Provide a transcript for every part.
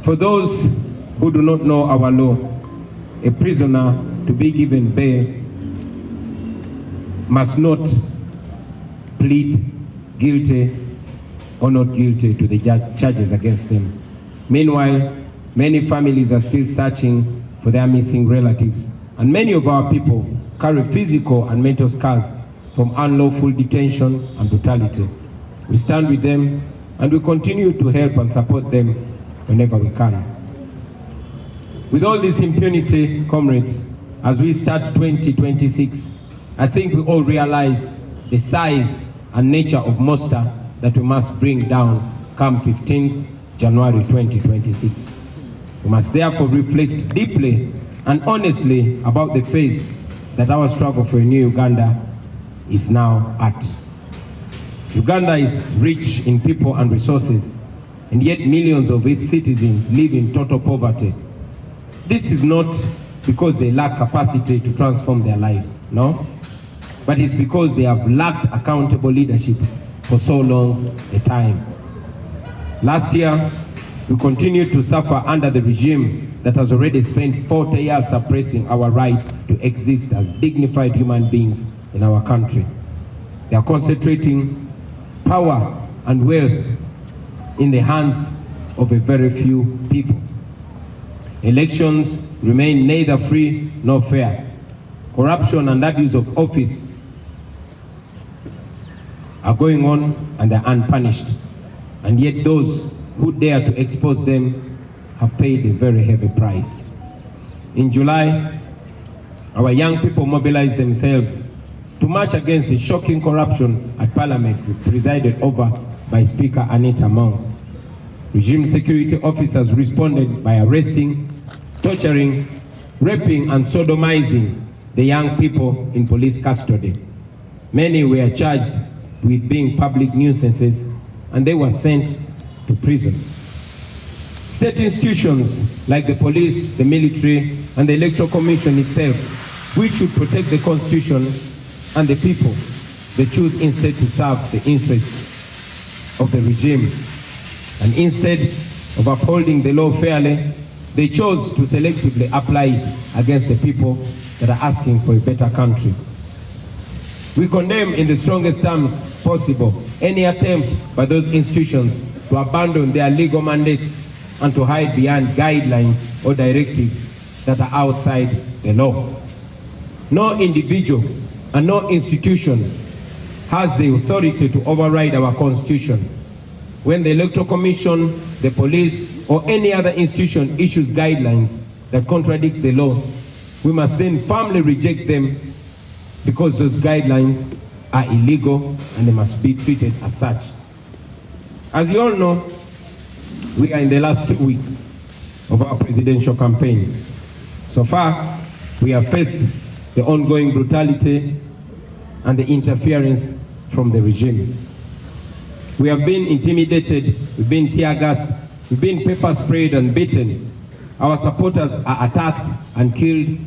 For those who do not know our law, a prisoner to be given bail must not plead guilty or not guilty to the charges against them. Meanwhile, many families are still searching for their missing relatives, and many of our people carry physical and mental scars from unlawful detention and brutality. We stand with them and we continue to help and support them whenever we can. With all this impunity, comrades, as we start 2026, I think we all realize the size and nature of monster that we must bring down come 15th January 2026. We must therefore reflect deeply and honestly about the phase that our struggle for a new Uganda is now at. Uganda is rich in people and resources, and yet millions of its citizens live in total poverty. This is not because they lack capacity to transform their lives, no, but it's because they have lacked accountable leadership for so long a time. Last year, we continued to suffer under the regime that has already spent 40 years suppressing our right to exist as dignified human beings in our country. They are concentrating power and wealth in the hands of a very few people. Elections remain neither free nor fair. Corruption and abuse of office are going on and they're unpunished. And yet those who dare to expose them have paid a very heavy price. In July, our young people mobilized themselves to march against the shocking corruption at Parliament presided over by Speaker Anita Mong. Regime security officers responded by arresting, torturing, raping and sodomizing the young people in police custody. Many were charged with being public nuisances and they were sent to prison. State institutions like the police, the military and the Electoral Commission itself, which should protect the Constitution and the people, they choose instead to serve the interests of the regime. And instead of upholding the law fairly, they chose to selectively apply it against the people that are asking for a better country. We condemn in the strongest terms possible any attempt by those institutions to abandon their legal mandates and to hide behind guidelines or directives that are outside the law. No individual and no institution has the authority to override our Constitution. When the Electoral Commission, the police, or any other institution issues guidelines that contradict the law, we must then firmly reject them because those guidelines are illegal and they must be treated as such. As you all know, we are in the last 2 weeks of our presidential campaign. So far, we have faced the ongoing brutality and the interference from the regime. We have been intimidated, we've been tear gassed, we've been pepper sprayed and beaten. Our supporters are attacked and killed.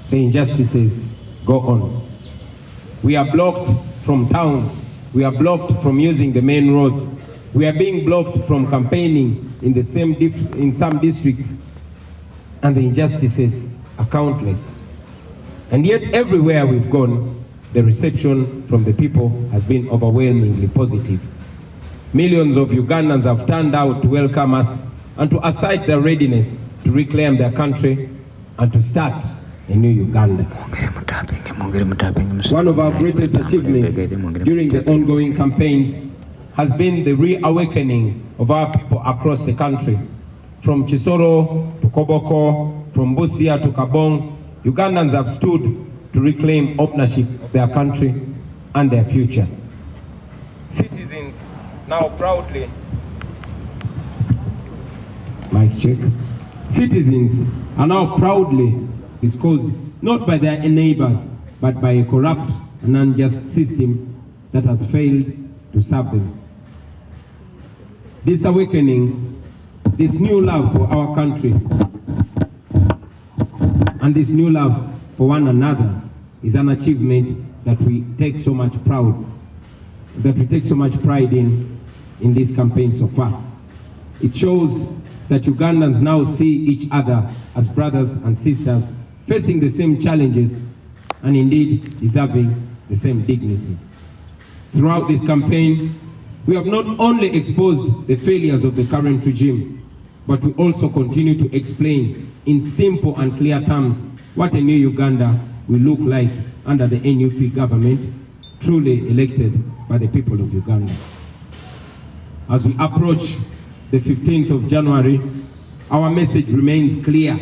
The injustices go on. We are blocked from towns. We are blocked from using the main roads. We are being blocked from campaigning in some districts. And the injustices are countless. And yet everywhere we've gone, the reception from the people has been overwhelmingly positive. Millions of Ugandans have turned out to welcome us and to assert their readiness to reclaim their country and to start a new Uganda. One of our greatest achievements during the ongoing campaigns has been the reawakening of our people across the country. From Chisoro to Koboko, from Busia to Kabong, Ugandans have stood to reclaim ownership of their country and their future. Citizens now proudly, mic check. Citizens are now proudly disposed not by their neighbors, but by a corrupt and unjust system that has failed to serve them. This awakening, this new love for our country, and this new love for one another is an achievement that we take so much pride in this campaign so far. It shows that Ugandans now see each other as brothers and sisters, facing the same challenges and indeed deserving the same dignity. Throughout this campaign, we have not only exposed the failures of the current regime, but we also continue to explain in simple and clear terms what a new Uganda will look like under the NUP government, truly elected by the people of Uganda. As we approach the 15th of January, our message remains clear.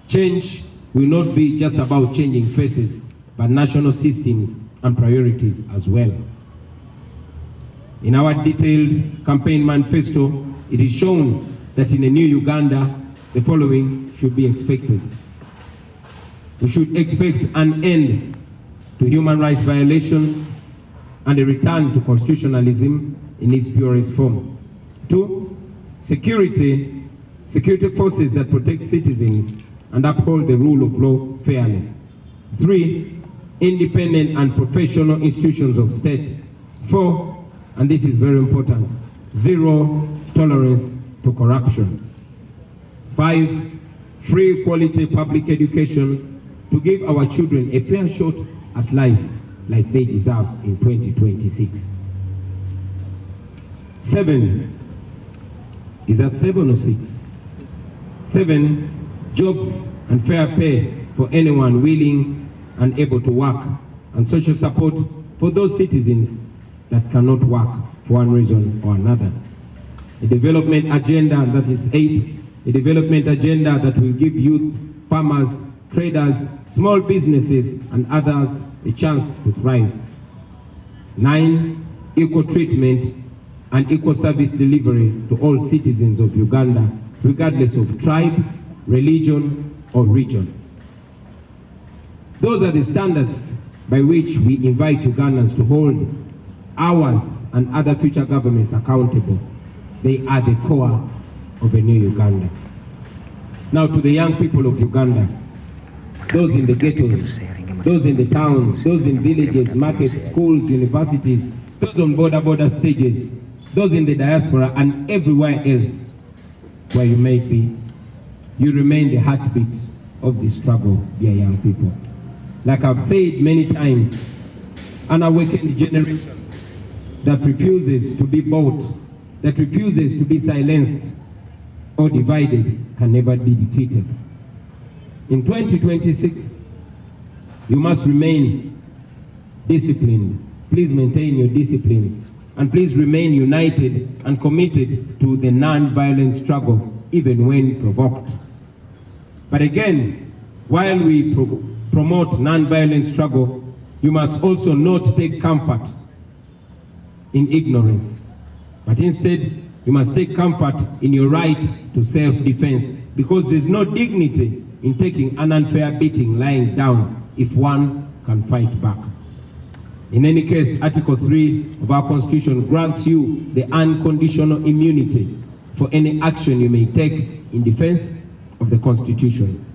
Change will not be just about changing faces, but national systems and priorities as well. In our detailed campaign manifesto, it is shown that in a new Uganda, the following should be expected. We should expect an end to human rights violations and a return to constitutionalism in its purest form. 2, security forces that protect citizens and uphold the rule of law fairly. 3, independent and professional institutions of state. 4, and this is very important, 0 tolerance to corruption. 5, free quality public education to give our children a fair shot at life like they deserve in 2026. 7, is that 7 or 6? 7, jobs and fair pay for anyone willing and able to work, and social support for those citizens that cannot work for one reason or another. A development agenda, that is 8, a development agenda that will give youth, farmers, traders, small businesses and others a chance to thrive. 9, equal treatment and equal service delivery to all citizens of Uganda, regardless of tribe, religion, or region. Those are the standards by which we invite Ugandans to hold ours and other future governments accountable. They are the core of a new Uganda. Now to the young people of Uganda, those in the ghettos, those in the towns, those in villages, markets, schools, universities, those on border stages, those in the diaspora and everywhere else where you may be, you remain the heartbeat of the struggle, dear young people. Like I've said many times, an awakened generation that refuses to be bought, that refuses to be silenced or divided can never be defeated. In 2026, you must remain disciplined. Please maintain your discipline, and please remain united and committed to the non-violent struggle, even when provoked. But again, while we promote non-violent struggle, you must also not take comfort in ignorance, but instead, you must take comfort in your right to self-defense, because there's no dignity in taking an unfair beating lying down if one can fight back. In any case, Article 3 of our Constitution grants you the unconditional immunity for any action you may take in defense of the Constitution.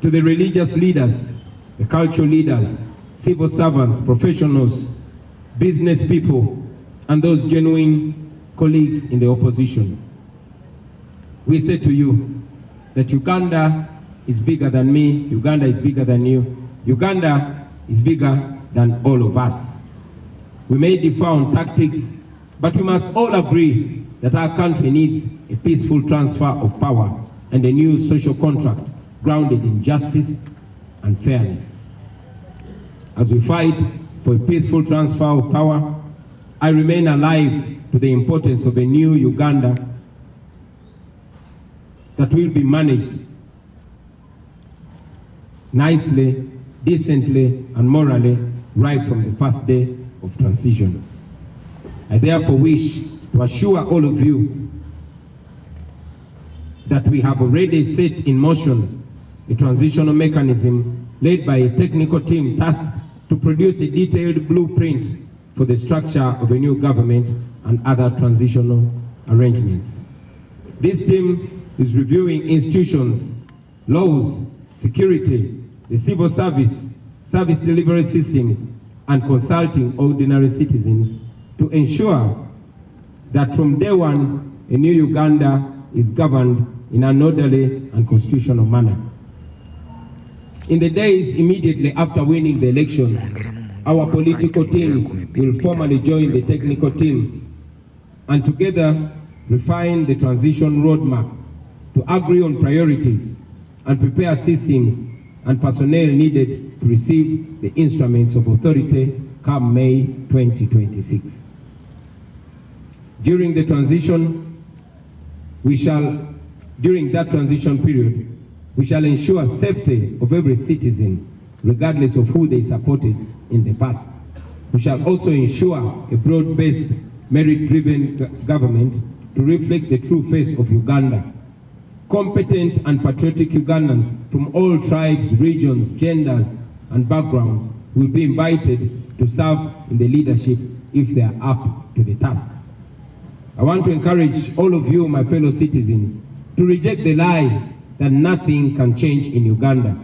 To the religious leaders, the cultural leaders, civil servants, professionals, business people, and those genuine colleagues in the opposition, we say to you that Uganda is bigger than me, Uganda is bigger than you, Uganda is bigger than all of us. We may differ on tactics, but we must all agree that our country needs a peaceful transfer of power and a new social contract grounded in justice and fairness. As we fight for a peaceful transfer of power, I remain alive to the importance of a new Uganda that will be managed nicely, decently, and morally right from the first day of transition. I therefore wish to assure all of you that we have already set in motion a transitional mechanism led by a technical team tasked to produce a detailed blueprint for the structure of a new government and other transitional arrangements. This team is reviewing institutions, laws, security, the civil service delivery systems, and consulting ordinary citizens to ensure that from day one a new Uganda is governed in an orderly and constitutional manner. In the days immediately after winning the elections, our political teams will formally join the technical team and together refine the transition roadmap to agree on priorities and prepare systems and personnel needed to receive the instruments of authority come May 2026. During that transition period, we shall ensure safety of every citizen, regardless of who they supported in the past. We shall also ensure a broad-based, merit-driven government to reflect the true face of Uganda. Competent and patriotic Ugandans from all tribes, regions, genders, and backgrounds will be invited to serve in the leadership if they are up to the task. I want to encourage all of you, my fellow citizens, to reject the lie that nothing can change in Uganda.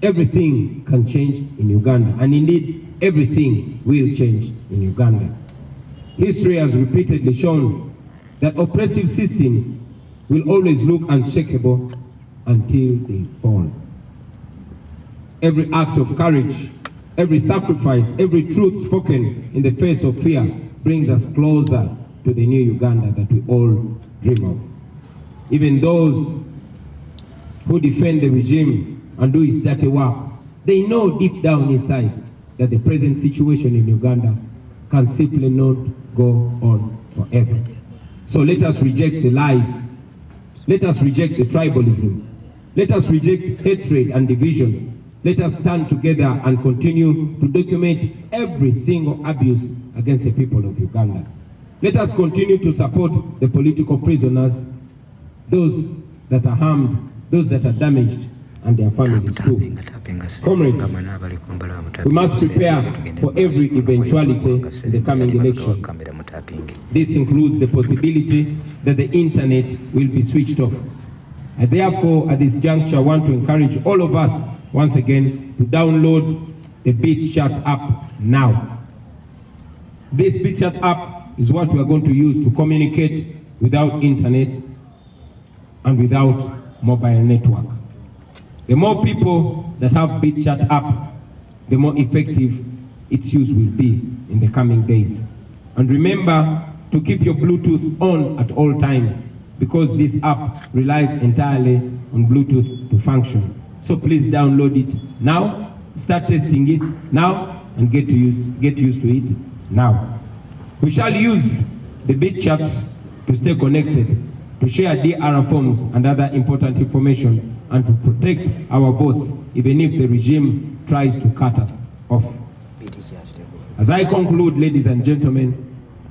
Everything can change in Uganda, and indeed, everything will change in Uganda. History has repeatedly shown that oppressive systems will always look unshakable until they fall. Every act of courage, every sacrifice, every truth spoken in the face of fear brings us closer to the new Uganda that we all dream of. Even those who defend the regime and do its dirty work, they know deep down inside that the present situation in Uganda can simply not go on forever. So let us reject the lies. Let us reject the tribalism. Let us reject hatred and division. Let us stand together and continue to document every single abuse against the people of Uganda. Let us continue to support the political prisoners, those that are harmed, those that are damaged, and their families too. Comrades, we must prepare for every eventuality in the coming election. This includes the possibility that the internet will be switched off. I therefore, at this juncture, want to encourage all of us, once again, to download the BitChat app now. This BitChat app is what we are going to use to communicate without internet and without mobile network. The more people that have BitChat app, the more effective its use will be in the coming days. And remember to keep your Bluetooth on at all times, because this app relies entirely on Bluetooth to function. So please download it now, start testing it now, and get used to it now. We shall use the BitChat to stay connected, to share DR forms and other important information, and to protect our votes, even if the regime tries to cut us off. As I conclude, ladies and gentlemen,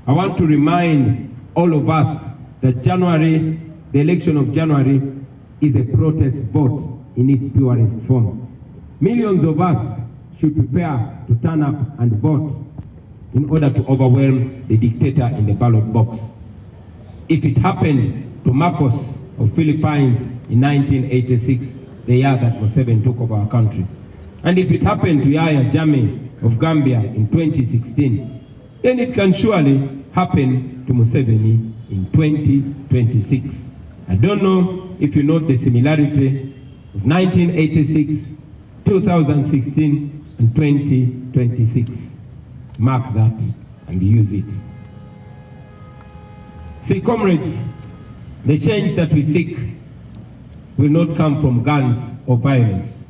I want to remind all of us that January, the election of January, is a protest vote in its purest form. Millions of us should prepare to turn up and vote in order to overwhelm the dictator in the ballot box. If it happened to Marcos of Philippines in 1986, the year that Museveni took over our country, and if it happened to Yahya Jammeh of Gambia in 2016, then it can surely happen to Museveni in 2026. I don't know if you note the similarity of 1986, 2016, and 2026. Mark that and use it. See, comrades, the change that we seek will not come from guns or violence.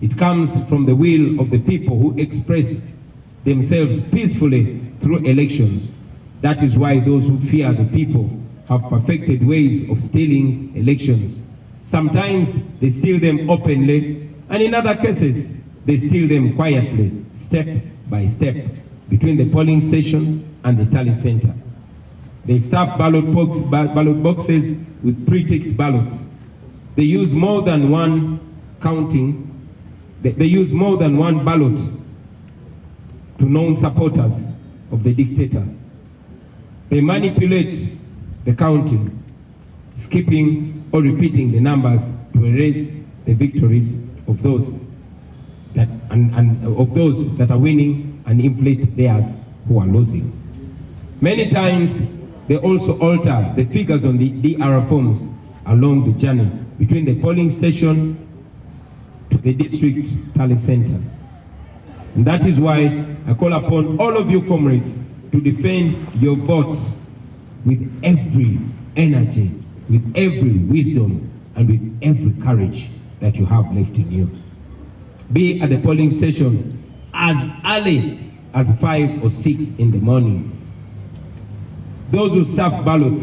It comes from the will of the people who express themselves peacefully through elections. That is why those who fear the people have perfected ways of stealing elections. Sometimes they steal them openly, and in other cases, they steal them quietly, step by step, between the polling station and the tally center. They stuff ballot boxes with pre-ticked ballots. They use more than one counting. They use more than one ballot to known supporters of the dictator. They manipulate the counting, skipping or repeating the numbers to erase the victories of those that of those that are winning and inflate theirs who are losing. Many times They also alter the figures on the DR forms along the journey between the polling station to the district tally center. And that is why I call upon all of you comrades to defend your votes with every energy, with every wisdom, and with every courage that you have left in you. Be at the polling station as early as 5 or 6 in the morning. Those who staff ballots,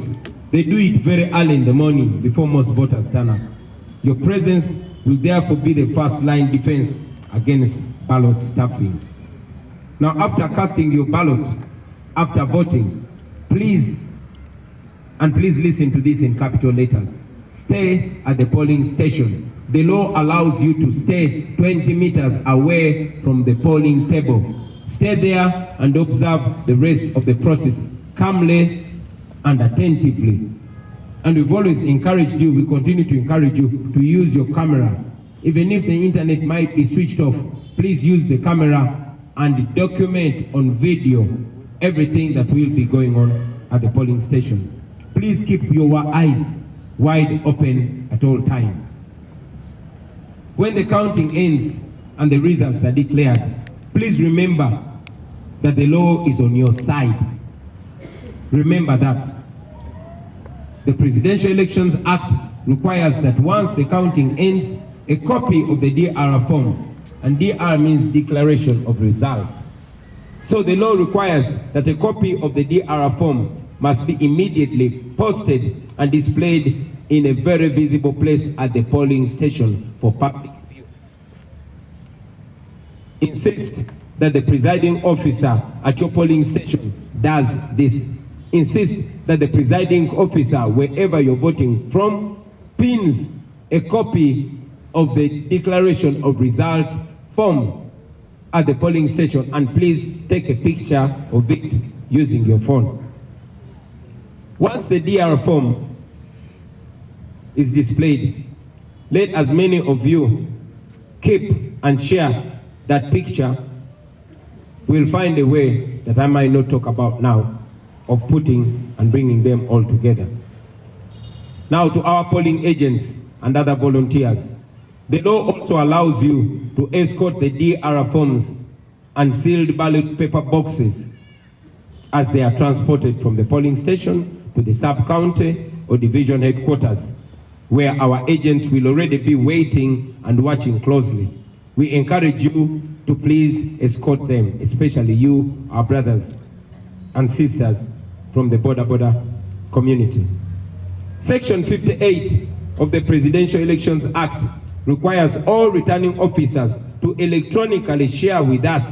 they do it very early in the morning before most voters turn up. Your presence will therefore be the first line defense against ballot stuffing. Now, after casting your ballot, after voting, please listen to this in capital letters. Stay at the polling station. The law allows you to stay 20 meters away from the polling table. Stay there and observe the rest of the process calmly and attentively. And we've always encouraged you, we continue to encourage you to use your camera. Even if the internet might be switched off, please use the camera and document on video everything that will be going on at the polling station. Please keep your eyes wide open at all times. When the counting ends and the results are declared, please remember that the law is on your side. Remember that. The Presidential Elections Act requires that once the counting ends, a copy of the DR form, and DR means Declaration of Results. So the law requires that a copy of the DR form must be immediately posted and displayed in a very visible place at the polling station for public view. Insist that the presiding officer at your polling station does this. Insist that the presiding officer, wherever you're voting from, pins a copy of the Declaration of Result form at the polling station, and please take a picture of it using your phone. Once the DR form is displayed, let as many of you keep and share that picture. We'll find a way that I might not talk about now of putting and bringing them all together. Now, to our polling agents and other volunteers, the law also allows you to escort the DR forms and sealed ballot paper boxes as they are transported from the polling station to the sub-county or division headquarters, where our agents will already be waiting and watching closely. We encourage you to please escort them, especially you, our brothers and sisters from the border community. Section 58 of the Presidential Elections Act requires all returning officers to electronically share with us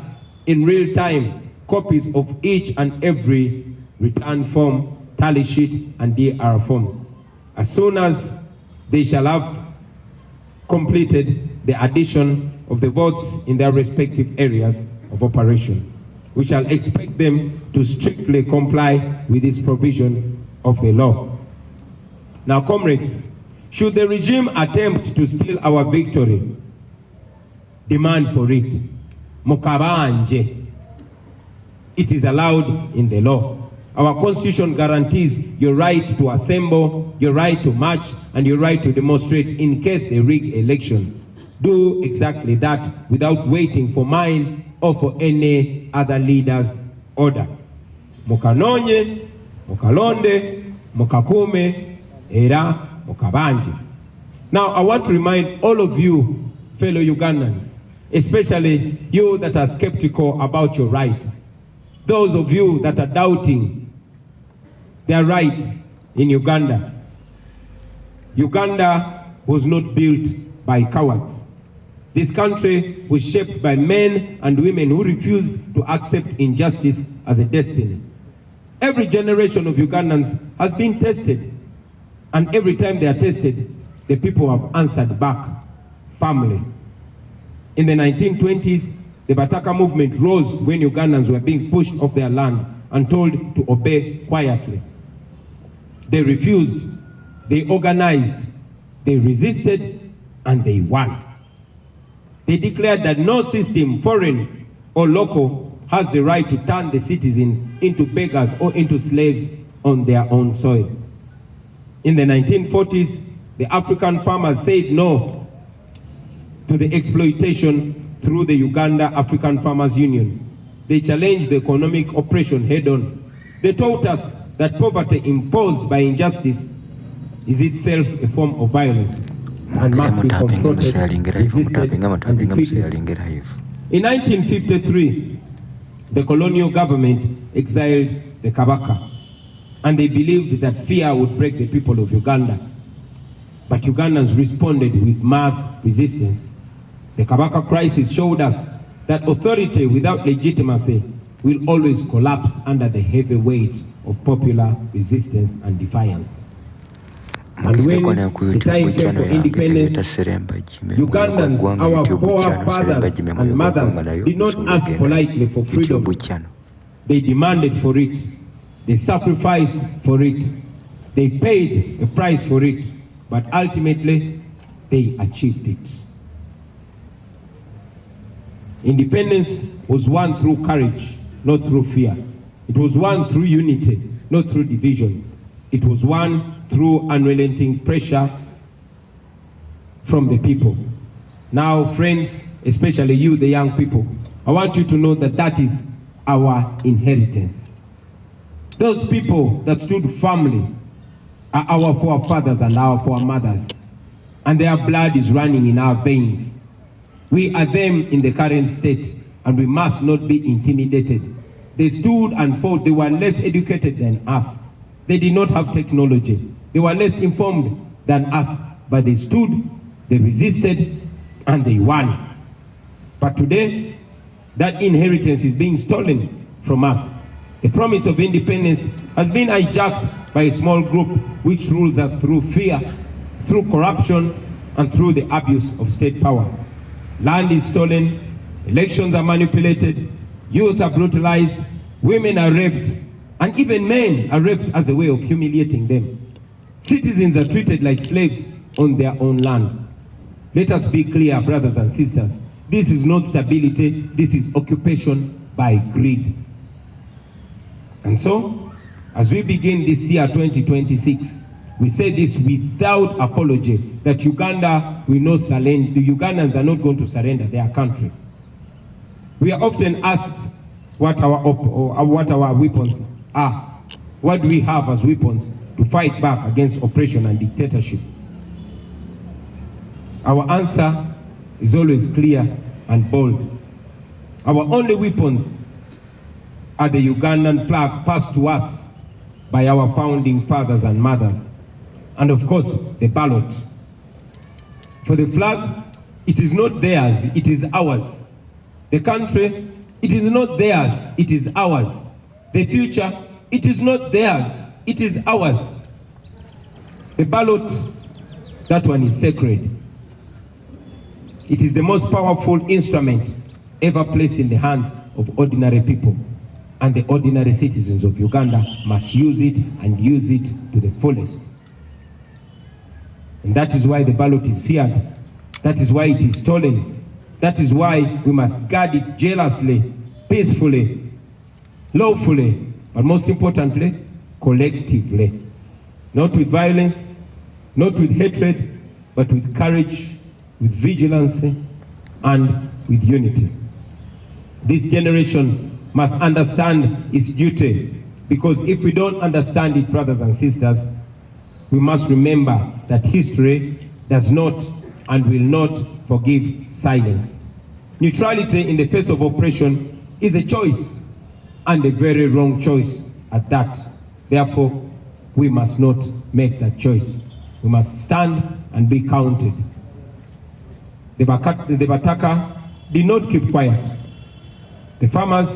in real time copies of each and every return form, tally sheet, and DR form, as soon as they shall have completed the addition of the votes in their respective areas of operation. We shall expect them to strictly comply with this provision of the law. Now, comrades, should the regime attempt to steal our victory, demand for it. Mukabanje. It is allowed in the law. Our constitution guarantees your right to assemble, your right to march, and your right to demonstrate in case they rig election. Do exactly that without waiting for mine or for any other leader's order. Mukanonye, mukalonde, mukakume, era, mukabanje. Now, I want to remind all of you, fellow Ugandans, especially you that are skeptical about your right, those of you that are doubting their right in Uganda. Uganda was not built by cowards. This country was shaped by men and women who refused to accept injustice as a destiny. Every generation of Ugandans has been tested, and every time they are tested, the people have answered back firmly. In the 1920s, the Bataka movement rose when Ugandans were being pushed off their land and told to obey quietly. They refused, they organized, they resisted, and they won. They declared that no system, foreign or local, has the right to turn the citizens into beggars or into slaves on their own soil. In the 1940s, the African farmers said no to the exploitation through the Uganda African Farmers Union. They challenged the economic oppression head-on. They taught us that poverty imposed by injustice is itself a form of violence and must be confronted, resisted, and defeated. In 1953, the colonial government exiled the Kabaka, and they believed that fear would break the people of Uganda. But Ugandans responded with mass resistance. The Kabaka crisis showed us that authority without legitimacy will always collapse under the heavy weight of popular resistance and defiance. And when the time came for independence, Ugandans, our forefathers and mothers, did not ask politely for freedom. They demanded for it. They sacrificed for it. They paid a price for it. But ultimately, they achieved it. Independence was won through courage, not through fear. It was won through unity, not through division. It was won through unrelenting pressure from the people. Now, friends, especially you, the young people, I want you to know that that is our inheritance. Those people that stood firmly are our forefathers and our foremothers, and their blood is running in our veins. We are them in the current state, and we must not be intimidated. They stood and fought. They were less educated than us. They did not have technology. They were less informed than us, but they stood, they resisted, and they won. But today, that inheritance is being stolen from us. The promise of independence has been hijacked by a small group which rules us through fear, through corruption, and through the abuse of state power. Land is stolen, elections are manipulated, youth are brutalized, women are raped, and even men are raped as a way of humiliating them. Citizens are treated like slaves on their own land. Let us be clear, brothers and sisters. This is not stability, this is occupation by greed. And so, as we begin this year 2026, we say this without apology, that Uganda will not surrender, the Ugandans are not going to surrender their country. We are often asked what our weapons are. What do we have as weapons to fight back against oppression and dictatorship? Our answer is always clear and bold. Our only weapons are the Ugandan flag passed to us by our founding fathers and mothers, and of course the ballot. For the flag, it is not theirs, it is ours. The country, it is not theirs, it is ours. The future, it is not theirs, it is ours. The ballot, that one is sacred. It is the most powerful instrument ever placed in the hands of ordinary people. And the ordinary citizens of Uganda must use it and use it to the fullest. And that is why the ballot is feared. That is why it is stolen. That is why we must guard it jealously, peacefully, lawfully, but most importantly, collectively. Not with violence, not with hatred, but with courage, with vigilance, and with unity. This generation must understand its duty, because if we don't understand it, brothers and sisters, we must remember that history does not and will not forgive silence. Neutrality in the face of oppression is a choice, and a very wrong choice at that. Therefore, we must not make that choice. We must stand and be counted. The Bataka did not keep quiet. The farmers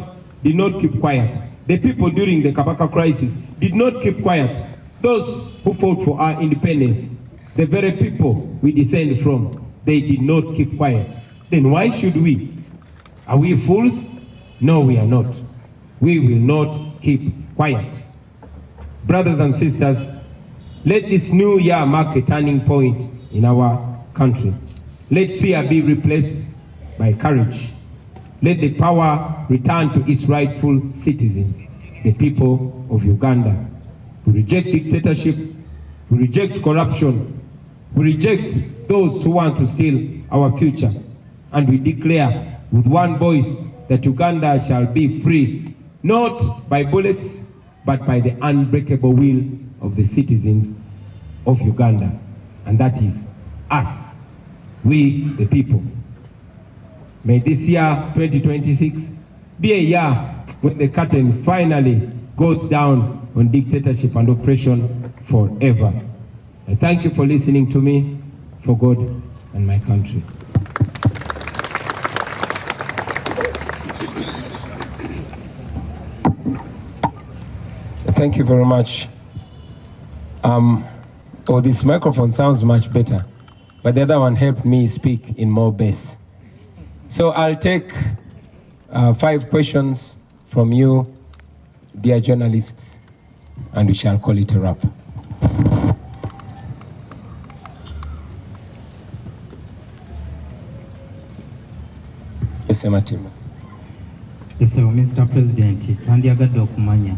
did not keep quiet. The people during the Kabaka crisis did not keep quiet. Those who fought for our independence, the very people we descend from, they did not keep quiet. Then why should we? Are we fools? No, we are not. We will not keep quiet. Brothers and sisters, let this new year mark a turning point in our country. Let fear be replaced by courage. Let the power return to its rightful citizens, the people of Uganda. We reject dictatorship. We reject corruption. We reject those who want to steal our future. And we declare with one voice that Uganda shall be free, not by bullets, but by the unbreakable will of the citizens of Uganda. And that is us, we the people. May this year, 2026, be a year when the curtain finally goes down on dictatorship and oppression forever. I thank you for listening to me, for God and my country. Thank you very much. This microphone sounds much better, but the other one helped me speak in more bass. So I'll take 5 questions from you, dear journalists, and we shall call it a wrap. Yes, Matima. Yes, Mr. President, tandyagadde okumanya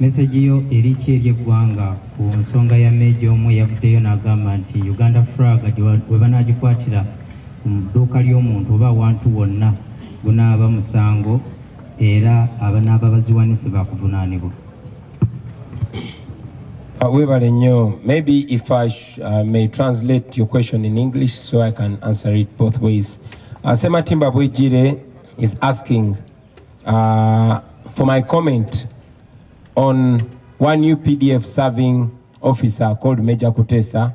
message yo eriki eri eggwanga ku nsonga ya meeja omu yavuddeyo n'agamba nti Uganda flag bwe banaagikwatira ku dduuka ly'omuntu oba awantu wonna gunaaba musango era abanaaba baziwanise baakuvunaanibwa. Webale nnyo. Maybe if I may translate your question in English so I can answer it both ways. Sematimba Bwejire is asking for my comment on one new PDF serving officer called Major Kutesa,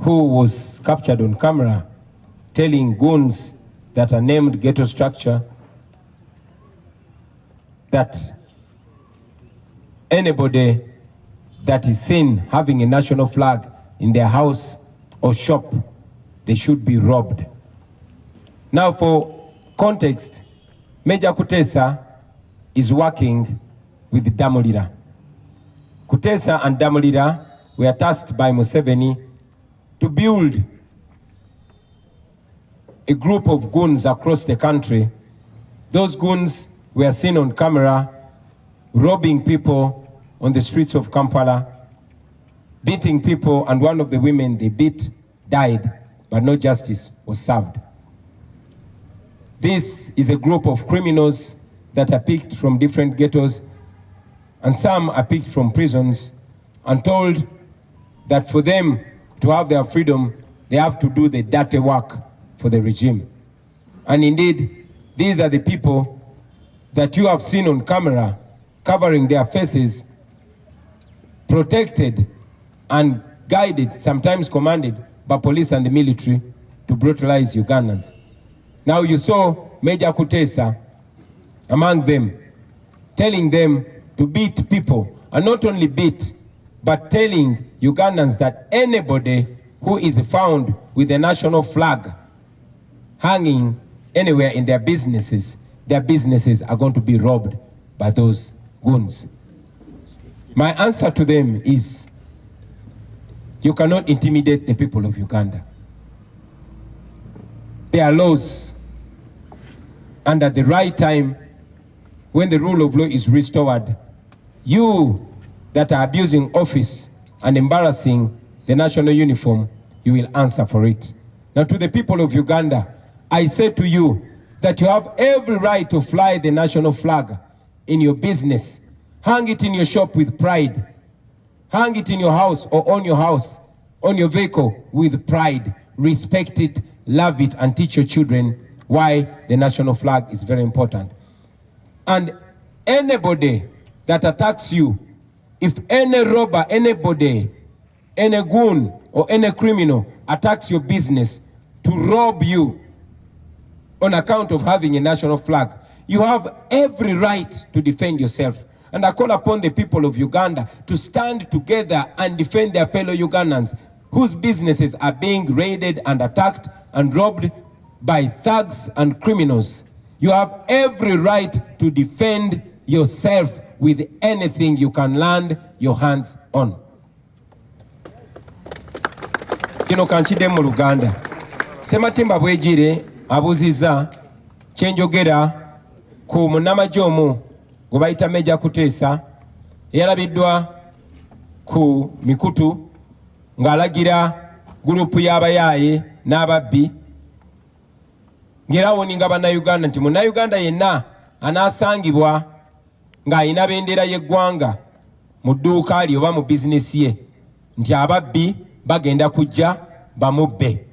who was captured on camera telling goons that are named ghetto structure that anybody that is seen having a national flag in their house or shop, they should be robbed. Now, for context, Major Kutesa is working with Damolira. Kutesa and Damolira were tasked by Museveni to build a group of goons across the country. Those goons were seen on camera robbing people on the streets of Kampala, beating people, and one of the women they beat died, but no justice was served. This is a group of criminals that are picked from different ghettos, and some are picked from prisons and told that for them to have their freedom, they have to do the dirty work for the regime. And indeed, these are the people that you have seen on camera covering their faces, protected and guided, sometimes commanded by police and the military to brutalize Ugandans. Now you saw Major Kutesa among them, telling them to beat people, and not only beat, but telling Ugandans that anybody who is found with the national flag hanging anywhere in their businesses are going to be robbed by those goons. My answer to them is, you cannot intimidate the people of Uganda. There are laws, and at the right time, when the rule of law is restored, you that are abusing office and embarrassing the national uniform, you will answer for it. Now, to the people of Uganda, I say to you that you have every right to fly the national flag in your business. Hang it in your shop with pride. Hang it in your house or on your house, on your vehicle with pride. Respect it, love it, and teach your children why the national flag is very important. And anybody that attacks you, if any robber, anybody, any goon or any criminal attacks your business to rob you on account of having a national flag, you have every right to defend yourself. And I call upon the people of Uganda to stand together and defend their fellow Ugandans whose businesses are being raided and attacked and robbed by thugs and criminals. You have every right to defend yourself with anything you can land your hands on. Kino kanchide mu Luganda. Sematimba Bwejire abuziza kyenjogera ku munnamagye omu gwe bayita Major Kutesa eyalabiddwa ku mikutu ng'alagira gurupu y'abayaaye n'ababbi ng'era awoninga bannayuganda nti munnayuganda yenna anaasangibwa ng'ayina bendera y'eggwanga mu dduuka lye oba mu bizinesi ye nti ababbi bagenda kujja bamubbe.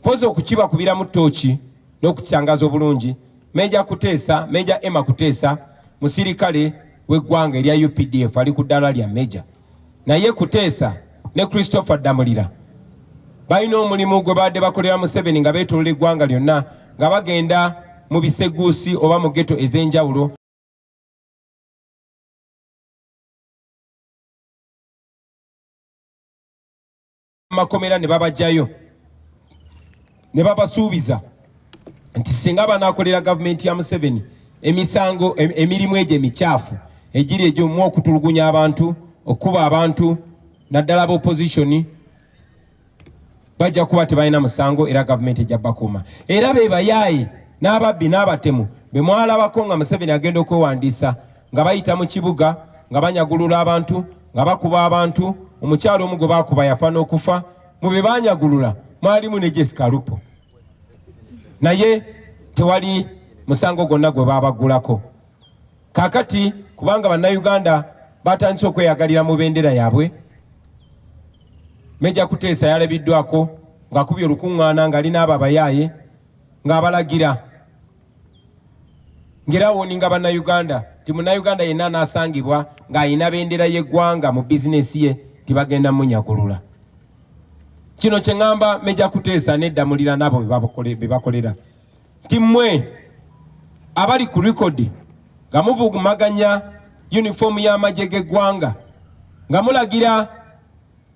Mpozi okukibakubira mu ttooki n'okukitangaza obulungi, Meja Emma Kuteesa musirikale w'eggwanga erya UPDF ali ku ddaala lya Meja, naye Kuteesa ne Christopher Damulira balina omulimu gwe badde bakolera Museveni nga beetolola eggwanga lyonna nga bagenda mu biseguusi oba mu ghetto ez'enjawulo makomera ne babajjayo ne babasuubiza nti singa banaakolera gavumenti ya Museveni emisango emirimu egyo emikyafu egiri egy'omu okutulugunya abantu, okuba abantu naddala b'opozitioni, bajja kuba tebalina musango era gavumenti ejja bakuuma. Era be bayaaye n'ababbi n'abatemu be mwalabako nga Museveni agenda okwewandiisa nga bayita mu kibuga nga banyagulula abantu, nga bakuba abantu. Omukyalo omu gwe baakuba yafa n'okufa. Mu be baanyagulula mwalimu ne Jessica Lupo, naye tewali musango gwonna gwe baabagulako. Kaakati kubanga bannayuganda batandise okweyagalira mu bendera yaabwe, Meja Kuteesa yalabiddwako ng'akubye olukuŋŋaana ng'ali n'abo abayaaye ng'abalagira ng'era awoninga bannayuganda ti munnayuganda yenna anaasangibwa ng'ayina bendera y'eggwanga mu bizinesi ye tibagenda munyagulula. Kino kye ŋŋamba Meja Kuteesa n'eddamulira nabo be bakolera ti mmwe abali ku likodi nga muvugumaganya yunifoomu y'amagye g'eggwanga nga mulagira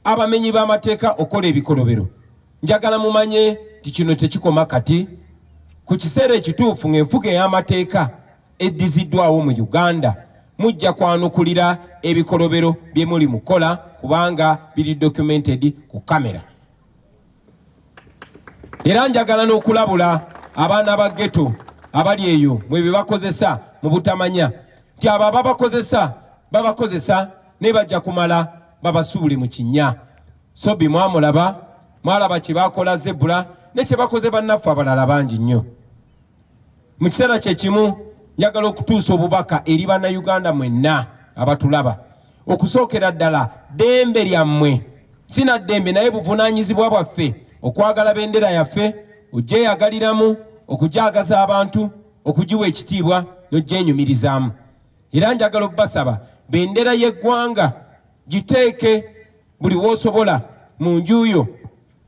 abamenyi b'amateeka okola ebikolobero, njagala mumanye ti kino tekikoma kati. Ku kiseera ekituufu ng'enfuga ey'amateeka eddiziddwawo mu Uganda mujja kwanukulira ebikolobero bye muli mukola kubanga biri documented ku kamera. Era njagala n'okulabula abaana ba ghetto abali eyo mwe bye bakozesa mu butamanya nti abo babakozesa ne bajja kumala babasuule mu kinnya. Sobi mwalaba kye bakola Zebula ne kye bakoze bannaffe abalala bangi nnyo. Mu kiseera kye kimu njagala okutuusa obubaka eri bannayuganda mwenna abatulaba. Okusookera ddala ddembe lyammwe, sina ddembe naye buvunaanyizibwa bwaffe okwagala bendera yaffe, ogyeyagaliramu, okugyagaza abantu, okugiwa ekitiibwa n'ogyenyumirizaamu. Era njagala obbasaba bendera y'eggwanga giteeke buli w'osobola mu njuuyo,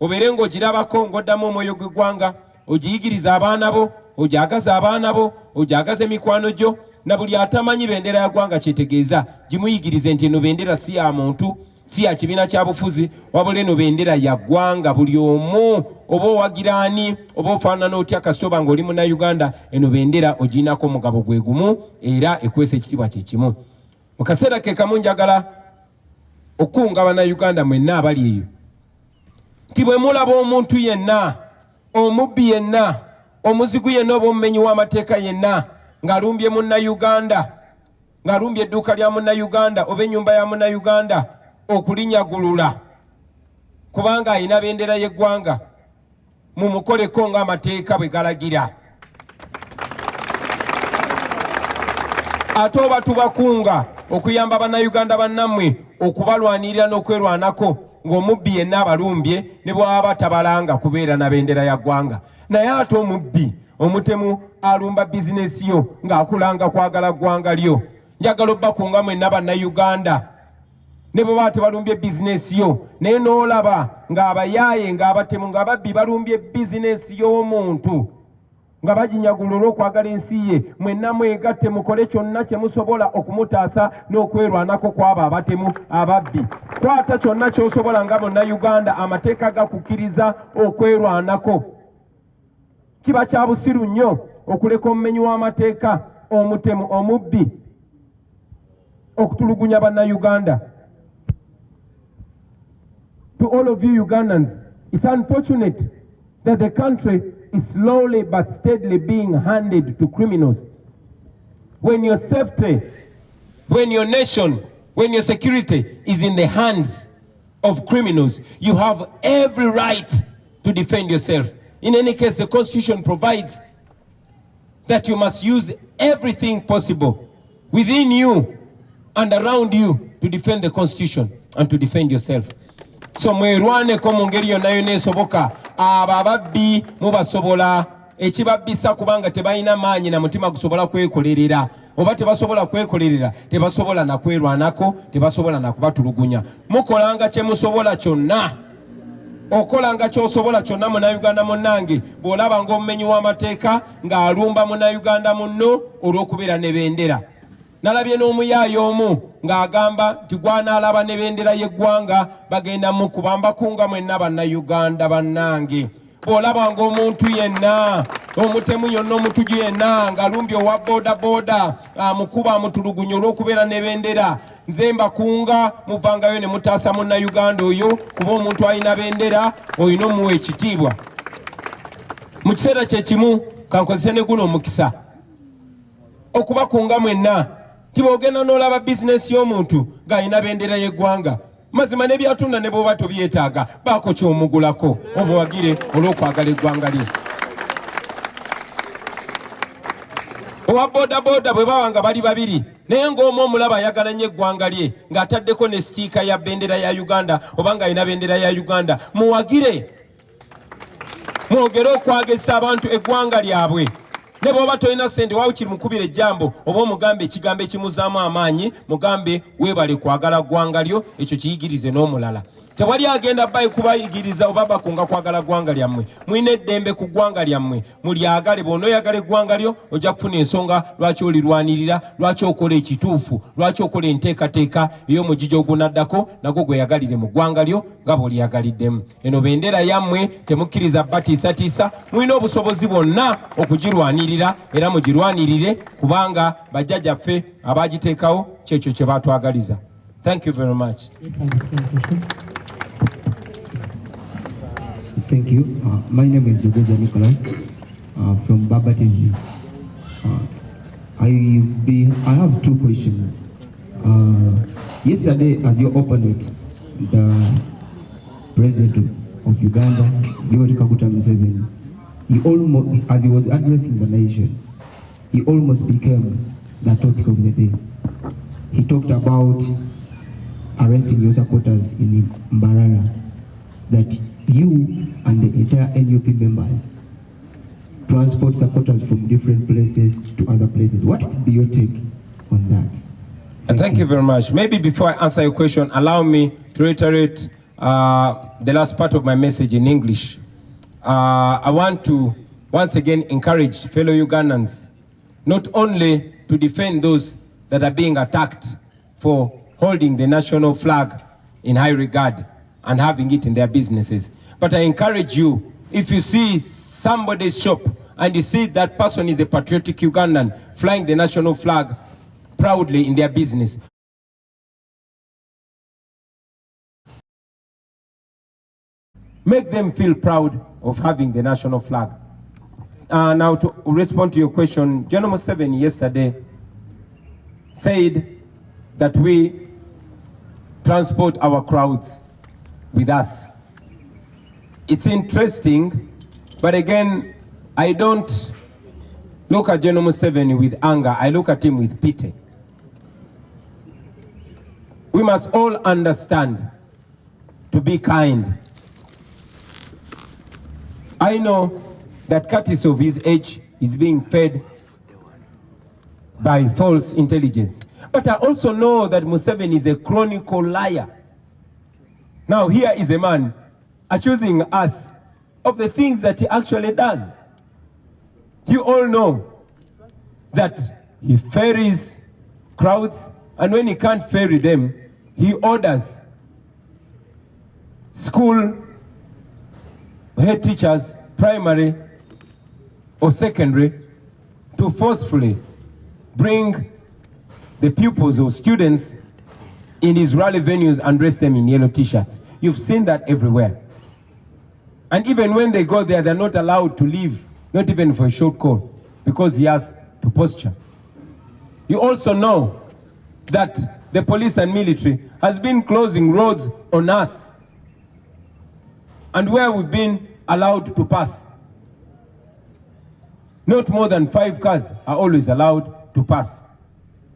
obeere ng'ogirabako ng'oddamu omwoyo gw'eggwanga, ogiyigiriza abaana bo, ogyagaza abaana bo, ogyagaza emikwano gyo, na buli atamanyi bendera ya ggwanga kyetegeeza gimuyigirize nti eno bendera si ya muntu, si ya kibiina kya bufuzi, wabula eno bendera ya ggwanga. Buli omu oba owagiraani oba ofaanana otya kasitoba ng'oli munnayuganda, eno bendera ogiinako omugabo gwe gumu era ekwesa ekitiibwa kye kimu. Mu kaseera ke kamu njagala okukunga bannayuganda mwenna abali eyo nti bwe mulaba omuntu yenna, omubbi yenna, omuzigu yenna oba omumenyi w'amateeka yenna ng'alumbye munnayuganda, ng'alumbye edduuka lya munnayuganda oba ennyumba ya munnayuganda, okulinyagulula kubanga ayina bendera y'eggwanga, mumukoleko ng'amateeka bwe galagira. Ate oba tubakunga okuyamba bannayuganda bannammwe okubalwanirira n'okwerwanako ng'omubbi yenna abalumbye ne bw'aba tabalanga kubeera na bendera ya ggwanga. Naye ate omubbi omutemu alumba bizinesi yo ng'akulanga kwagala ggwanga lyo. Njagala obbakunga mwenna bannayuganda ne bwe baba tebalumbye bizinesi yo, naye n'olaba ng'abayaaye ng'abatemu ng'ababbi balumbye bizinesi y'omuntu nga baginyagula olw'okwagala ensi ye, mwenna mwegatte mukole kyonna kye musobola okumutaasa n'okwerwanako kw'abo abatemu ababbi. Kwata kyonna ky'osobola nga bonnayuganda, amateeka gakukkiriza okwerwanako. Kiba kya busiru nnyo okuleka omumenyi w'amateeka, omutemu, omubbi okutulugunya bannayuganda. To all of you Ugandans, it's unfortunate that the country is slowly but steadily being handed to criminals. When your safety, when your nation when your security is in the hands of criminals, you have every right to defend yourself. In any case, the Constitution provides that you must use everything possible within you and around you to defend the Constitution and to defend yourself. So mwerwaneko mu ngeri yonna yonna esoboka. Abo ababbi mubasobola, ekibabbisa kubanga tebalina maanyi na mutima gusobola kwekolerera, oba tebasobola kwekolerera tebasobola na kwerwanako, tebasobola na kubatulugunya. Mukolanga kye musobola kyonna, okolanga ky'osobola kyonna Munnayuganda munnange bw'olaba ng'omumenyi w'amateeka ng'alumba Munnayuganda munno olw'okubeera ne bendera. Nalabye n'omuyaayo omu ng'agamba nti gwanaalaba ne bendera y'eggwanga bagenda mu kubambakunga mwenna Bannayuganda bannange. Bw'olaba ng'omuntu yenna omutemu yonna omutuju yenna ng'alumbye owa boda amukuba amutulugunya olw'okubeera ne bendera, nze mbakunga muvangayo ne mutaasa Munnayuganda oyo, kuba omuntu alina bendera olina omuwa ekitiibwa. Mu kiseera kye kimu kankozese ne guno omukisa okubakunga mwenna. Tiboogenda n'olaba bizinesi y'omuntu ng'alina bendera y'eggwanga, mazima ne byatunda ne bw'oba tobyetaaga baako ky'omugulako obuwagire olw'okwagala eggwanga lye. Owa bodaboda bwe baba nga bali babiri naye ng'omu omulaba ayagala nnyo eggwanga lye ng'ataddeko ne sitiika ya bendera ya Uganda oba ng'alina bendera ya Uganda, muwagire mwogere okwagesa abantu eggwanga lyabwe. Ne bw'oba tolina ssente waawe kiri mukubira ejjambo oba omugambe ekigambo ekimuzaamu amaanyi, mugambe weebale kwagala ggwanga lyo, ekyo kiyigirize n'omulala. Tewali agenda bayi kubayigiriza oba bakunga kwagala ggwanga lyammwe. Mulina eddembe ku ggwanga lyammwe, mulyagale. Bw'onooyagala eggwanga lyo ojja kufuna ensonga lwaki olirwanirira, lwaki okola ekituufu, lwaki okola enteekateeka ey'omugigi ogunaddako nagwo gweyagalire mu ggwanga lyo nga bw'oliyagaliddemu. Eno bendera yammwe temukkiriza batiisatiisa, mulina obusobozi bwonna okugirwanirira era mugirwanirire kubanga bajjajjaffe abaagiteekawo kyekyo kye baatwagaliza. Thank you very much. Thank you. My name is Jogeza Nicholas from Baba TV. I have two questions. Yesterday, as you opened it, the President of Uganda, Yoweri Kaguta Museveni, he almost, as he was addressing the nation, he almost became the topic of the day. He talked about arresting your supporters in Mbarara, that you and the entire NUP members transport supporters from different places to other places. What would be your take on that? Thank you very much. Maybe before I answer your question, allow me to reiterate the last part of my message in English. I want to once again encourage fellow Ugandans not only to defend those that are being attacked for holding the national flag in high regard and having it in their businesses, but I encourage you, if you see somebody's shop and you see that person is a patriotic Ugandan flying the national flag proudly in their business, make them feel proud of having the national flag. Now to respond to your question, General Museveni yesterday said that we transport our crowds with us. It's interesting, but again, I don't look at General Museveni with anger, I look at him with pity. We must all understand to be kind. I know that Curtis of his age is being fed by false intelligence. But I also know that Museveni is a chronicle liar. Now here is a man accusing us of the things that he actually does. You all know that he ferries crowds, and when he can't ferry them, he orders school head teachers, primary or secondary, to forcefully bring the pupils or students in his rally venues and dress them in yellow t-shirts. You've seen that everywhere. And even when they go there, they're not allowed to leave, not even for a short call, because he has to posture. You also know that the police and military, has been closing roads on us, and where we've been allowed to pass. Not more than 5 cars are always allowed to pass.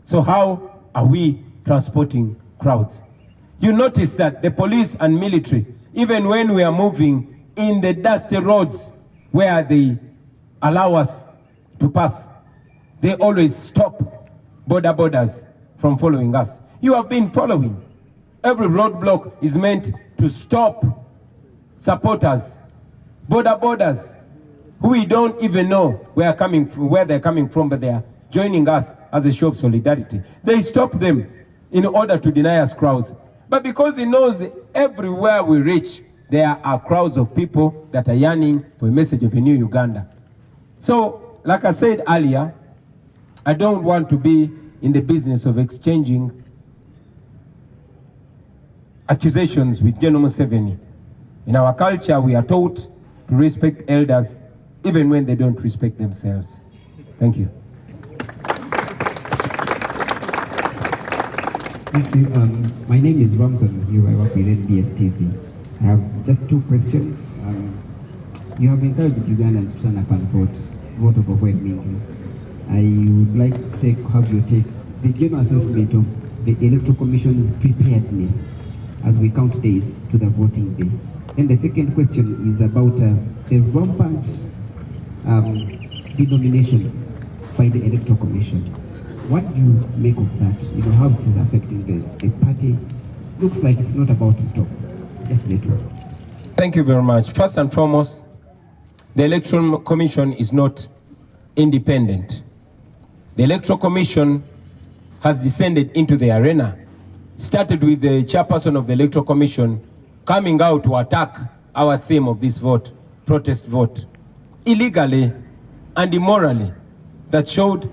So how are we transporting crowds? You notice that the police and military, even when we are moving in the dusty roads where they allow us to pass, they always stop borders from following us. You have been following. Every roadblock is meant to stop supporters, borders, who we don't even know where they're coming from, but they are joining us as a show of solidarity. They stop them in order to deny us crowds. But because he knows everywhere we reach, there are crowds of people that are yearning for a message of a new Uganda. So, like I said earlier, I don't want to be in the business of exchanging accusations with General Museveni. In our culture, we are taught to respect elders even when they don't respect themselves. Thank you. Thank you. My name is Ramzan here. I work with NBS TV. I have just 2 questions. You have encouraged Ugandans to stand up and vote overwhelmingly. I would like to have your take, the general assessment of the Electoral Commission's preparedness as we count days to the voting day. And the second question is about the rampant denominations by the Electoral Commission. What do you make of that? You know, how it is affecting the party? Looks like it's not about to stop. Just a little. Thank you very much. First and foremost, the Electoral Commission is not independent. The Electoral Commission has descended into the arena. Started with the chairperson of the Electoral Commission coming out to attack our theme of this vote, protest vote, illegally and immorally. That showed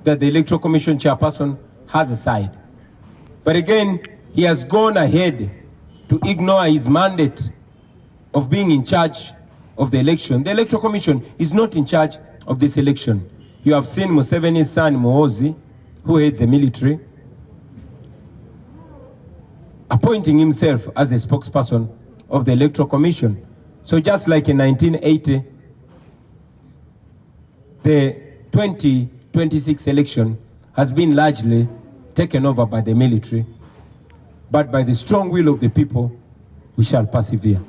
that the Electoral Commission chairperson has a side. But again, he has gone ahead to ignore his mandate of being in charge of the election. The Electoral Commission is not in charge of this election. You have seen Museveni's son, Muhoozi, who heads the military, appointing himself as the spokesperson of the Electoral Commission. So just like in 1980, the 2026 election has been largely taken over by the military, but by the strong will of the people, we shall persevere.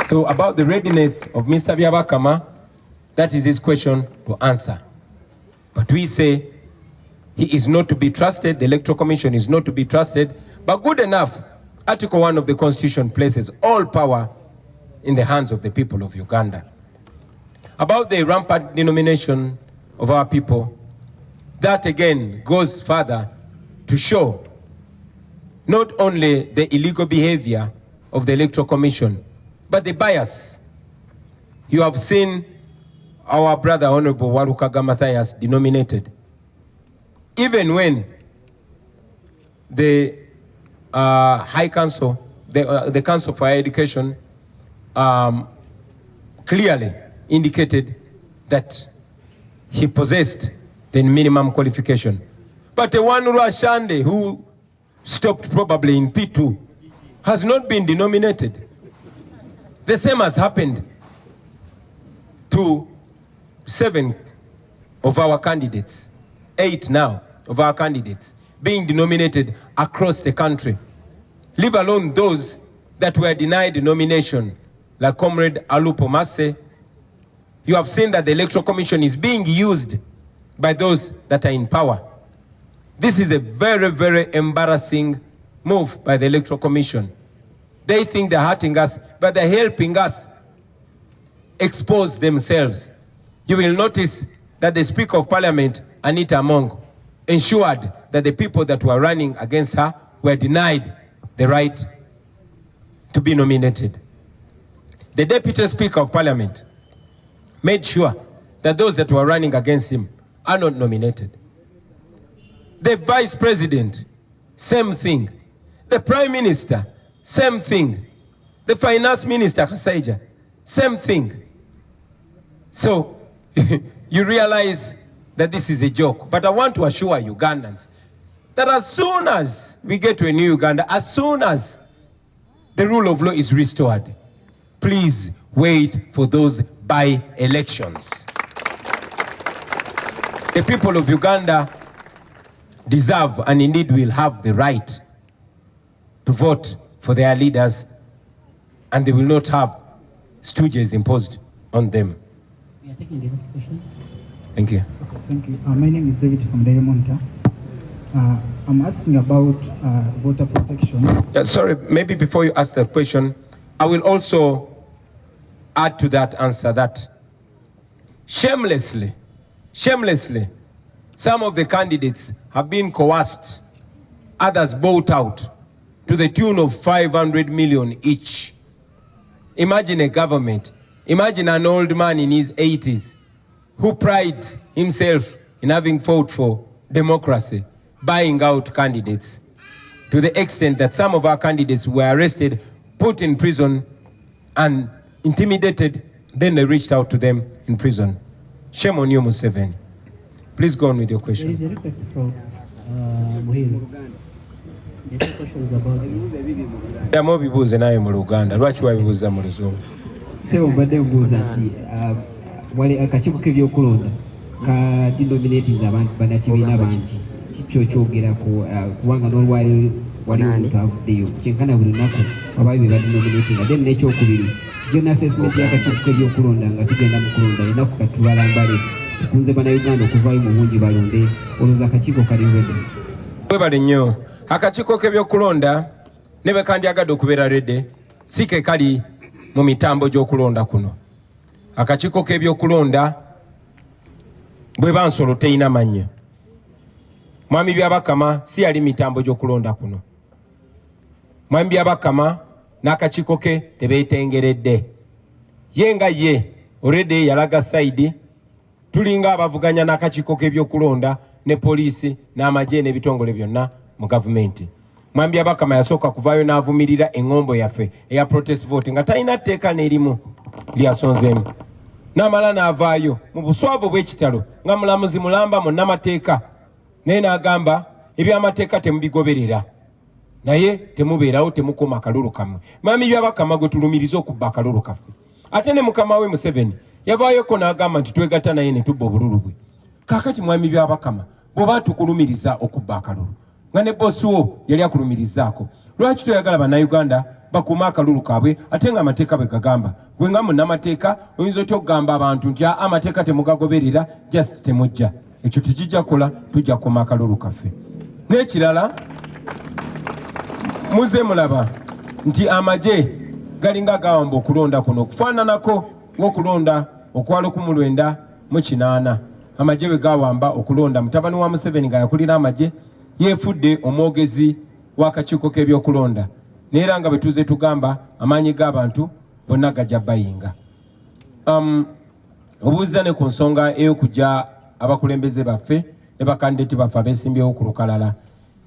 So about the readiness of Mr. Byabakama, that is his question to answer. But we say he is not to be trusted, the Electoral Commission is not to be trusted, but good enough, Article 1 of the Constitution places all power in the hands of the people of Uganda. About the rampant denomination of our people, that again goes further to show not only the illegal behavior of the Electoral Commission, but the bias. You have seen our brother Honorable Walukaga Mathias denominated. Even when the High Council, the Council for Higher Education clearly indicated that he possessed the minimum qualification. But the Wanuru Ashande, who stopped probably in P2, has not been denominated. The same has happened to 7 of our candidates, 8 now of our candidates being denominated across the country, leave alone those that were denied nomination, like Comrade Alupo Masse. You have seen that the Electoral Commission is being used by those that are in power. This is a very, very embarrassing move by the Electoral Commission. They think they're hurting us, but they're helping us expose themselves. You will notice that the Speaker of Parliament, Anita Among, ensured that the people that were running against her were denied the right to be nominated. The Deputy Speaker of Parliament made sure that those that were running against him are not nominated. The Vice President, same thing. The Prime Minister, same thing. The Finance Minister, Kasaija, same thing. So, you realize that this is a joke. But I want to assure Ugandans, that as soon as we get to a new Uganda, as soon as the rule of law is restored, please wait for those by-elections. The people of Uganda deserve and indeed will have the right to vote for their leaders, and they will not have stooges imposed on them. We are taking the next question. Thank you. Okay, thank you. My name is David from Daily Monitor. I'm asking about voter protection. Yeah, sorry, maybe before you ask that question, I will also add to that answer that shamelessly, some of the candidates have been coerced, others bought out to the tune of 500 million each. Imagine a government, imagine an old man in his 80s who prides himself in having fought for democracy, buying out candidates to the extent that some of our candidates were arrested, put in prison, and intimidated. Then they reached out to them in prison. Shame on you, Museveni. Please go on with your question. There is a request from Muhiru. The two questions about There more bibuuze naye mu Luganda. Lwaki wabibuuza mu Luzungu? Tebo badde buuza nti wali akakiiko k'ebyokulonda ka denominating abantu bannakibiina bangi kikyo kyogera kubanga n'olwali wali omuntu avuddeyo kyenkana buli lunaku abaali be badenominatinga then n'ekyokubiri gyonna assessment y'akakiiko k'ebyokulonda nga tugenda mu kulonda ennaku katubalambale tukunze bannayuganda okuvaayo mu bungi balonde olowooza akakiiko kali redde. Webale nnyo. Akakiiko k'ebyokulonda ne bwe kandyagadde okubeera redde si ke kali mu mitambo gy'okulonda kuno. Akakiiko k'ebyokulonda bwe bansolo teyina mannya. Mwami Byabakama si yali mitambo gy'okulonda kuno. Mwami Byabakama n'akakiiko ke tebeetengeredde. Ye nga ye already yalaga saidi tulinga abavuganya n'akakiiko k'ebyokulonda ne poliisi n'amagye n'ebitongole byonna mu gavumenti. Mwami Byabakama yasooka kuvaayo n'avumirira eŋŋombo yaffe eya protest vote nga talina tteeka n'erimu lyasonzeemu. N'amala n'avaayo mu buswavu bw'ekitalo nga mulamuzi mulamba munnamateeka naye n'agamba ebyamateeka temubigoberera naye temubeerawo temukuuma akalulu kammwe. Mwami Byabakama gwe tulumiriza okubba akalulu kaffe. Ate ne mukama we Museveni yavaayoko n'agamba nti twegatta naye ne tubba obululu bwe. Kaakati Mwami Byabakama bw'oba tukulumiriza okubba akalulu nga ne bossi wo yali akulumirizaako, lwaki toyagala bannayuganda bakuuma akalulu kaabwe ate nga amateeka bwe gagamba? Gwe nga munnamateeka oyinza otya okugamba abantu nti amateeka temugagoberera just temujja. Ekyo tekijja kukola, tujja kukuuma akalulu kaffe. N'ekirala muze mulaba nti amagye galinga gawamba okulonda kuno okufaananako ng'okulonda okwa 1998 amagye bwe gawamba okulonda. Mutabani wa Museveni nga yakulira amagye yeefudde omwogezi w'akakiiko k'ebyokulonda neera nga bwe tuze tugamba amaanyi g'abantu bonna gajja bayinga. Obuuza ne ku nsonga ey'okujja abakulembeze baffe ne bakandideti baffe abeesimbyewo ku lukalala,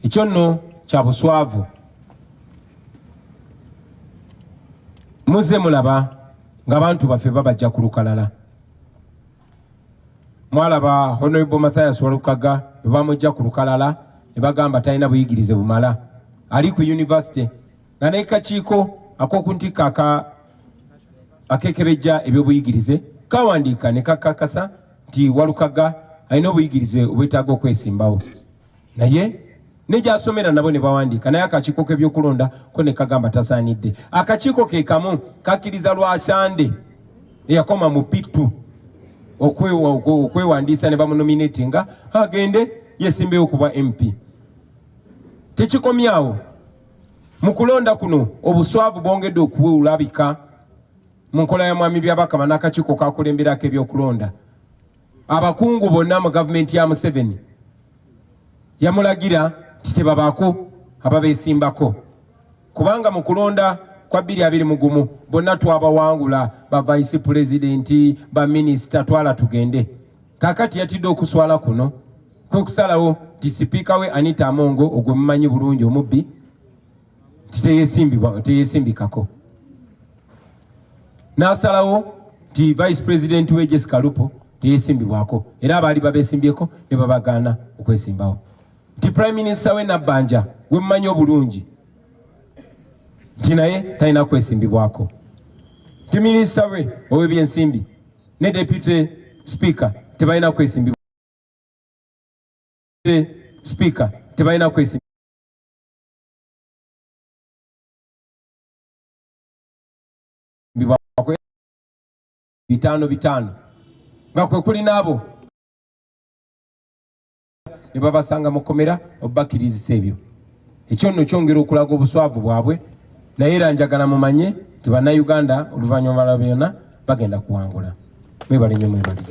ekyo nno kya buswavu. Muze mulaba ng'abantu baffe babajja ku lukalala. Mwalaba Honorable Mathias Walukaga bwe bamujja ku lukalala ne bagamba talina buyigirize bumala, ali ku university nga n'ekakiiko ak'okuntikka akekebejja ebyobuyigirize kawandiika ne kakakasa nti Walukaga alina obuyigirize obwetaaga okwesimbawo, naye ne gy'asomera nabo ne bawandiika naye akakiiko k'ebyokulonda ko ne kagamba tasaanidde. Akakiiko ke kamu kakkiriza Lwasande eyakoma mu P2 okwewandiisa ne bamunominatinga agende yesimbewo kuba MP. Tekikomyawo mu kulonda kuno obuswavu bwongedde okulabika mu nkola ya Mwami Byabakama n'akakiiko kakulemberako ebyokulonda. Abakungu bonna mu gavumenti ya Museveni yamulagira nti tebabaako ababeesimbako kubanga mu kulonda kwa 2021 bonna twabawangula ba vice president ba minister twala tugende. Kakati yatidde okuswala kuno kwe kusalawo ti sipiika we Anita Amongo ogwe mumanyi bulungi omubbi teyesimbikako, n'asalawo ti vice president we Jessica Lupo teyesimbibwako era abaali babeesimbyeko ne babagaana okwesimbawo. nti Prime Minister we Nabbanja we mmanyi obulungi nti naye talina kwesimbibwako, nti Minisita we ow'ebyensimbi ne Deputy Speaker tebalina kwesimbibwako, Speaker tebalina kwesimbibwako. Bitano nga kwe kuli nabo ne babasanga mukomera obakirizisa ebyo. Ekyo nno kyongera okulaga obuswavu bwabwe, naye era njagala mumanye nti bannayuganda oluvannyuma lwa byonna bagenda kuwangula. Mwebale nnyo, mwebale.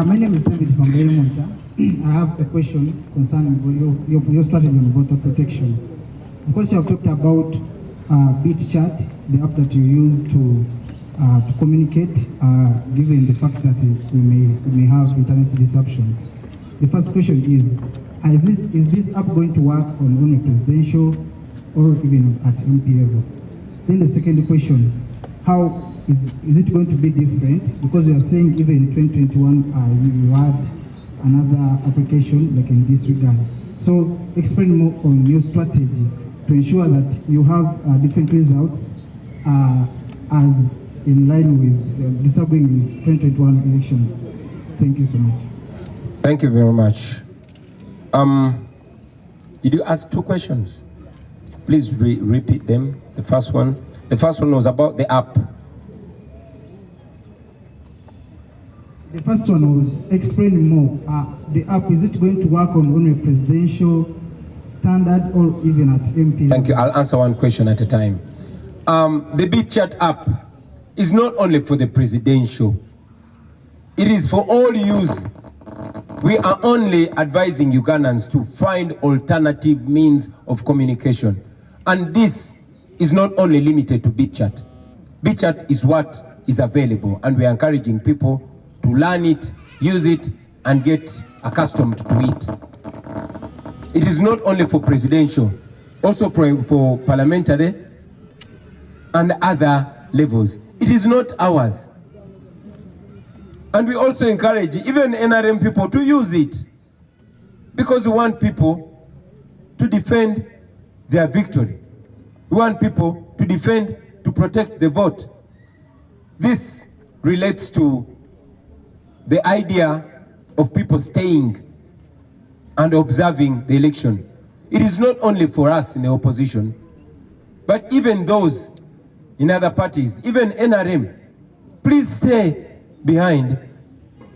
My name is David from Monta. I have a question concerning your strategy on voter protection. Of course, you have talked about beat chat, the app that you use to communicate, given the fact that we may have internet disruptions. The first question is this app going to work on only presidential or even at MP level? Then the second question, how is it going to be different? Because you are saying even in 2021 you had another application like in this regard. So explain more on your strategy to ensure that you have different results as in line with disabling 2021 elections. Thank you so much. Thank you very much. Did you ask two questions? Please repeat them. The first one was about the app. The first one was explain more. The app, is it going to work on only presidential standard or even at MP? Thank you. I'll answer one question at a time. The BitChat app is not only for the presidential. It is for all use. We are only advising Ugandans to find alternative means of communication. And this is not only limited to BitChat. BitChat is what is available, and we are encouraging people to learn it, use it, and get accustomed to it. It is not only for presidential, also for parliamentary and other levels. It is not ours. And we also encourage even NRM people to use it, because we want people to defend their victory. We want people to defend, to protect the vote. This relates to the idea of people staying and observing the election. It is not only for us in the opposition, but even those in other parties, even NRM. Please stay behind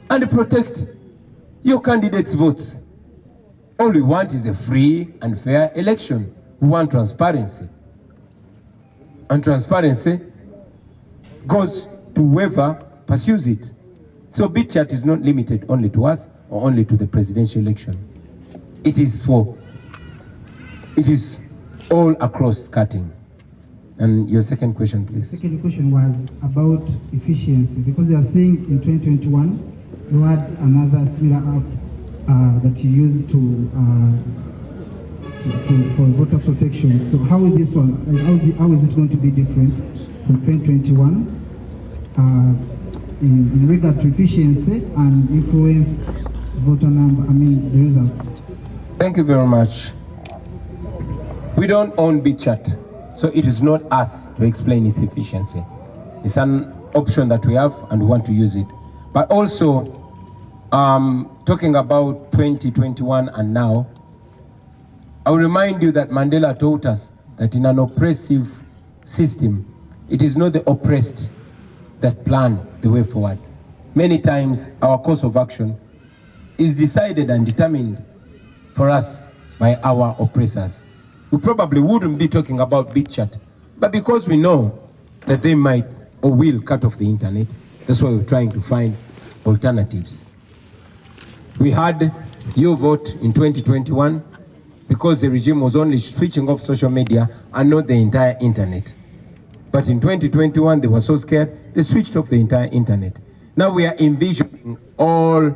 and protect your candidates' votes. All we want is a free and fair election. We want transparency. And transparency goes to whoever pursues it. So BitChat is not limited only to us or only to the presidential election. It is all across cutting. And your second question, please. The second question was about efficiency, because you are saying in 2021 you had another similar app that you used for voter protection. So how is this one? How is it going to be different from 2021 in regard to efficiency and influence voter number? The results. Thank you very much. We don't own BitChat. So it is not us to explain its efficiency. It's an option that we have and we want to use it. But also, talking about 2021 and now, I will remind you that Mandela taught us that in an oppressive system, it is not the oppressed that plan the way forward. Many times, our course of action is decided and determined for us by our oppressors. We probably wouldn't be talking about BitChat, but because we know that they might or will cut off the internet, that's why we're trying to find alternatives. We had your vote in 2021 because the regime was only switching off social media and not the entire internet. But in 2021, they were so scared, they switched off the entire internet. Now we are envisioning all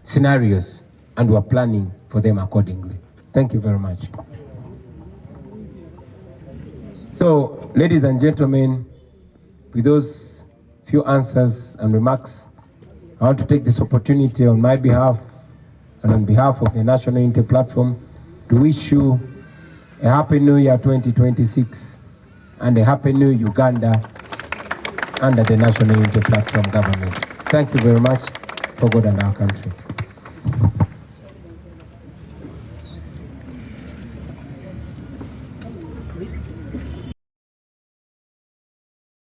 scenarios and we're planning for them accordingly. Thank you very much. So, ladies and gentlemen, with those few answers and remarks, I want to take this opportunity on my behalf and on behalf of the National Unity Platform to wish you a Happy New Year 2026 and a Happy New Uganda under the National Unity Platform government. Thank you very much for God and our country.